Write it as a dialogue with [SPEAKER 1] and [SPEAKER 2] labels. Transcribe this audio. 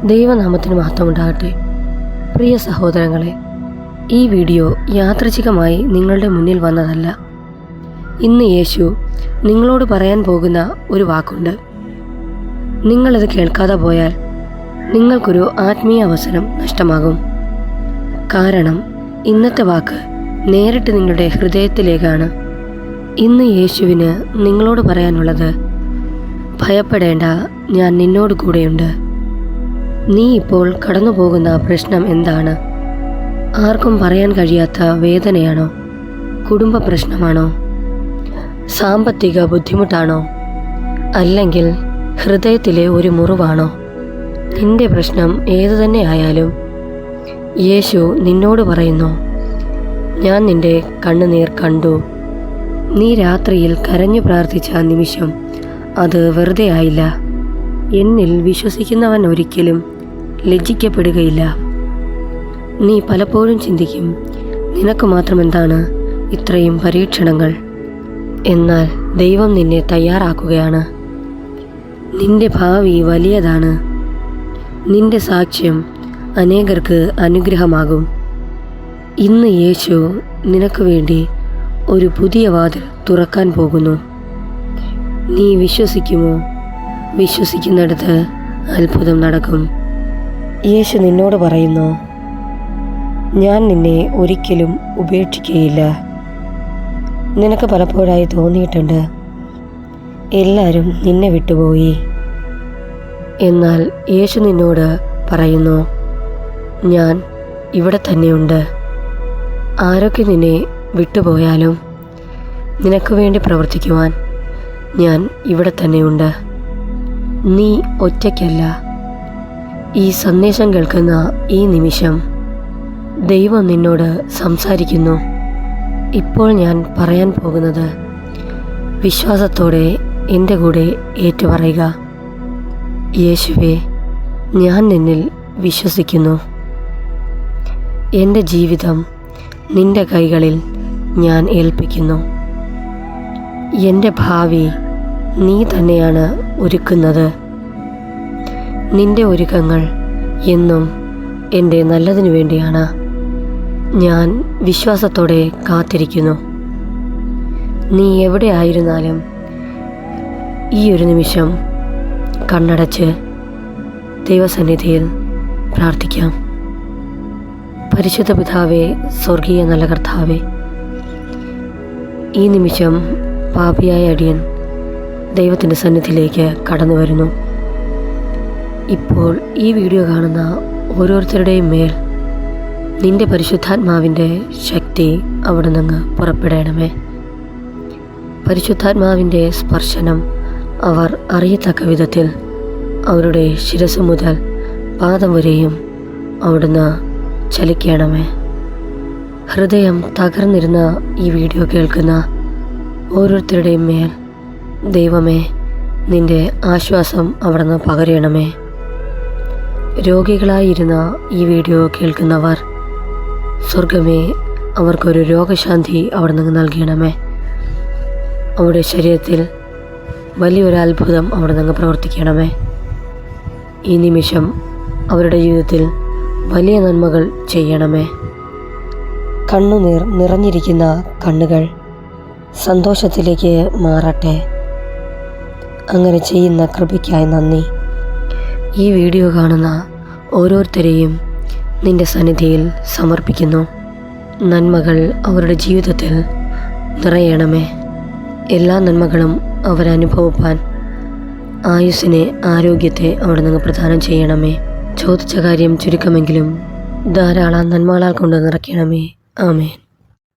[SPEAKER 1] ദൈവനാമത്തിന് മഹത്വമുണ്ടാകട്ടെ. പ്രിയ സഹോദരങ്ങളെ, ഈ വീഡിയോ യാദൃച്ഛികമായി നിങ്ങളുടെ മുന്നിൽ വന്നതല്ല. ഇന്ന് യേശു നിങ്ങളോട് പറയാൻ പോകുന്ന ഒരു വാക്കുണ്ട്. നിങ്ങളിത് കേൾക്കാതെ പോയാൽ നിങ്ങൾക്കൊരു ആത്മീയ അവസരം നഷ്ടമാകും. കാരണം ഇന്നത്തെ വാക്ക് നേരിട്ട് നിങ്ങളുടെ ഹൃദയത്തിലേക്കാണ്. ഇന്ന് യേശുവിന് നിങ്ങളോട് പറയാനുള്ളത്, ഭയപ്പെടേണ്ട, ഞാൻ നിന്നോട് കൂടെയുണ്ട്. നീ ഇപ്പോൾ കടന്നു പോകുന്ന പ്രശ്നം എന്താണ്? ആർക്കും പറയാൻ കഴിയാത്ത വേദനയാണോ? കുടുംബ പ്രശ്നമാണോ? സാമ്പത്തിക ബുദ്ധിമുട്ടാണോ? അല്ലെങ്കിൽ ഹൃദയത്തിലെ ഒരു മുറിവാണോ? നിന്റെ പ്രശ്നം ഏതു തന്നെ ആയാലും യേശു നിന്നോട് പറയുന്നു, ഞാൻ നിന്റെ കണ്ണുനീർ കണ്ടു. നീ രാത്രിയിൽ കരഞ്ഞു പ്രാർത്ഥിച്ച നിമിഷം അത് വെറുതെ ആയില്ല. എന്നിൽ വിശ്വസിക്കുന്നവൻ ഒരിക്കലും ലജ്ജിക്കപ്പെടുകയില്ല. നീ പലപ്പോഴും ചിന്തിക്കും, നിനക്ക് മാത്രം എന്താണ് ഇത്രയും പരീക്ഷണങ്ങൾ? എന്നാൽ ദൈവം നിന്നെ തയ്യാറാക്കുകയാണ്. നിന്റെ ഭാവി വലിയതാണ്. നിന്റെ സാക്ഷ്യം അനേകർക്ക് അനുഗ്രഹമാകും. ഇന്ന് യേശു നിനക്ക് വേണ്ടി ഒരു പുതിയ വാതിൽ തുറക്കാൻ പോകുന്നു. നീ വിശ്വസിക്കുമോ? വിശ്വസിക്കുന്നിടത്ത് അത്ഭുതം നടക്കും. യേശു നിന്നോട് പറയുന്നു, ഞാൻ നിന്നെ ഒരിക്കലും ഉപേക്ഷിക്കുകയില്ല. നിനക്ക് പലപ്പോഴായി തോന്നിയിട്ടുണ്ട്, എല്ലാവരും നിന്നെ വിട്ടുപോയി. എന്നാൽ യേശു നിന്നോട് പറയുന്നു, ഞാൻ ഇവിടെ തന്നെയുണ്ട്. ആരൊക്കെ നിന്നെ വിട്ടുപോയാലും നിനക്ക് വേണ്ടി പ്രവർത്തിക്കുവാൻ ഞാൻ ഇവിടെ തന്നെയുണ്ട്. നീ ഒറ്റയ്ക്കല്ല. ഈ സന്ദേശം കേൾക്കുന്ന ഈ നിമിഷം ദൈവം നിന്നോട് സംസാരിക്കുന്നു. ഇപ്പോൾ ഞാൻ പറയാൻ പോകുന്നത് വിശ്വാസത്തോടെ എൻ്റെ കൂടെ ഏറ്റുപറയുക. യേശുവേ, ഞാൻ നിന്നിൽ വിശ്വസിക്കുന്നു. എൻ്റെ ജീവിതം നിൻ്റെ കൈകളിൽ ഞാൻ ഏൽപ്പിക്കുന്നു. എൻ്റെ ഭാവി നീ തന്നെയാണ് ഒരുക്കുന്നത്. നിൻ്റെ ഒരുക്കങ്ങൾ എന്നും എൻ്റെ നല്ലതിനു വേണ്ടിയാണ്. ഞാൻ വിശ്വാസത്തോടെ കാത്തിരിക്കുന്നു. നീ എവിടെ ആയിരുന്നാലും ഈ ഒരു നിമിഷം കണ്ണടച്ച് ദൈവസന്നിധിയിൽ പ്രാർത്ഥിക്കാം. പരിശുദ്ധ പിതാവേ, സ്വർഗീയ നല്ല കർത്താവേ, ഈ നിമിഷം പാപിയായ അടിയൻ ദൈവത്തിൻ്റെ സന്നിധിയിലേക്ക് കടന്നു വരുന്നു. ഇപ്പോൾ ഈ വീഡിയോ കാണുന്ന ഓരോരുത്തരുടെയും മേൽ നിൻ്റെ പരിശുദ്ധാത്മാവിൻ്റെ ശക്തി അവിടെ നിന്ന് പുറപ്പെടണമേ. പരിശുദ്ധാത്മാവിൻ്റെ സ്പർശനം അവർ അറിയത്തക്ക വിധത്തിൽ അവരുടെ ശിരസ് മുതൽ പാദം വരെയും അവിടുന്ന് ചലിക്കണമേ. ഹൃദയം തകർന്നിരുന്ന ഈ വീഡിയോ കേൾക്കുന്ന ഓരോരുത്തരുടെയും മേൽ ദൈവമേ, നിൻ്റെ ആശ്വാസം അവിടുന്ന് പകരണമേ. രോഗികളായിരുന്ന ഈ വീഡിയോ കേൾക്കുന്നവർ, സ്വർഗമേ, അവർക്കൊരു രോഗശാന്തി അവിടുന്ന് നൽകണമേ. അവരുടെ ശരീരത്തിൽ വലിയൊരു അത്ഭുതം അവിടുന്ന് പ്രവർത്തിക്കണമേ. ഈ നിമിഷം അവരുടെ ജീവിതത്തിൽ വലിയ നന്മകൾ ചെയ്യണമേ. കണ്ണുനീർ നിറഞ്ഞിരിക്കുന്ന കണ്ണുകൾ സന്തോഷത്തിലേക്ക് മാറട്ടെ. അങ്ങനെ ചെയ്യുന്ന കൃപയ്ക്കായി നന്ദി. ഈ വീഡിയോ കാണുന്ന ഓരോരുത്തരെയും നിൻ്റെ സന്നിധിയിൽ സമർപ്പിക്കുന്നു. നന്മകൾ അവരുടെ ജീവിതത്തിൽ നിറയണമേ. എല്ലാ നന്മകളും അവരനുഭവിപ്പാൻ ആയുസ്സിനെ, ആരോഗ്യത്തെ അവിടെ നിന്ന് പ്രദാനം ചെയ്യണമേ. ചോദിച്ച കാര്യം ചുരുക്കമെങ്കിലും ധാരാളം നന്മകളാൽ കൊണ്ട് നിറയ്ക്കണമേ. ആമേൻ.